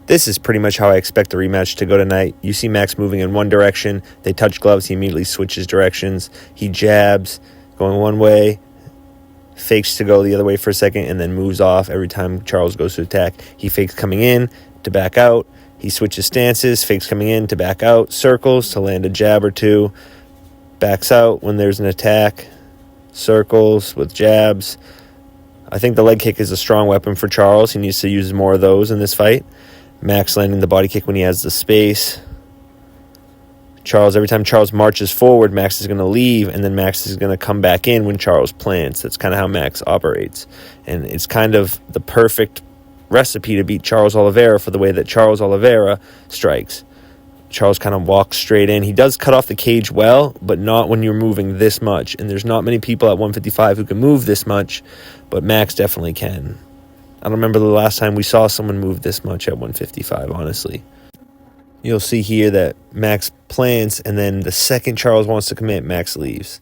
This is pretty much how I expect the rematch to go tonight. You see Max moving in one direction. They touch gloves. He immediately switches directions. He jabs, going one way, fakes to go the other way for a second, and then moves off every time Charles goes to attack. He fakes coming in to back out. He switches stances, fakes coming in to back out, circles to land a jab or two, backs out when there's an attack, circles with jabs. I think the leg kick is a strong weapon for Charles. He needs to use more of those in this fight. Max landing the body kick when he has the space. Every time Charles marches forward, Max is going to leave, and then Max is going to come back in when Charles plants. That's kind of how Max operates. And it's kind of the perfect recipe to beat Charles Oliveira for the way that Charles Oliveira strikes. Charles kind of walks straight in. He does cut off the cage well, but not when you're moving this much. And there's not many people at 155 who can move this much, but Max definitely can. I don't remember the last time we saw someone move this much at 155, honestly. You'll see here that Max plants, and then the second Charles wants to commit, Max leaves.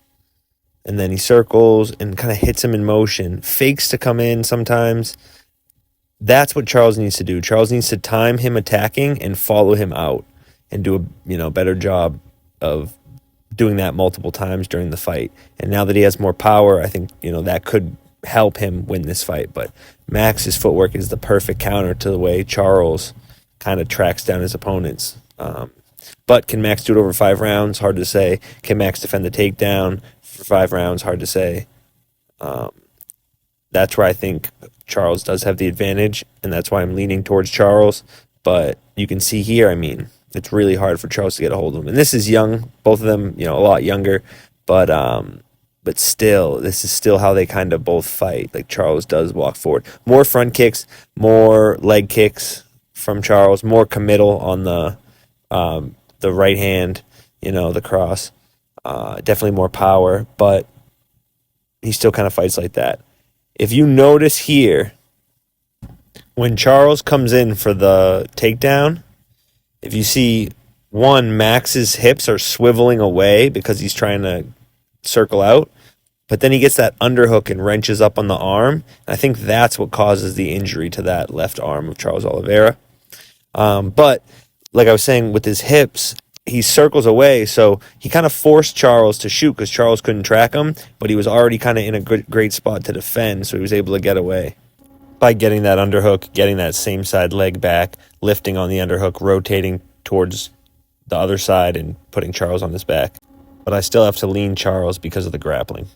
And then he circles and kind of hits him in motion, fakes to come in sometimes. That's what Charles needs to do. Charles needs to time him attacking and follow him out and do a better job of doing that multiple times during the fight. And now that he has more power, I think that could help him win this fight. But Max's footwork is the perfect counter to the way Charles kind of tracks down his opponents. But can Max do it over 5 rounds? Hard to say. Can Max defend the takedown for 5 rounds? Hard to say. That's where I think Charles does have the advantage, and that's why I'm leaning towards Charles. But you can see here, it's really hard for Charles to get a hold of him. And this is young, both of them, a lot younger, but still, this is still how they kind of both fight. Like, Charles does walk forward. More front kicks, more leg kicks from Charles, more committal on the right hand, the cross. Definitely more power, but he still kind of fights like that. If you notice here, when Charles comes in for the takedown, if you see, Max's hips are swiveling away because he's trying to circle out, but then he gets that underhook and wrenches up on the arm. I think that's what causes the injury to that left arm of Charles Oliveira. But like I was saying, with his hips, he circles away, so he kind of forced Charles to shoot because Charles couldn't track him, but he was already kind of in a great spot to defend, so he was able to get away by getting that underhook, getting that same side leg back, lifting on the underhook, rotating towards the other side, and putting Charles on his back. But I still have to lean Charles because of the grappling.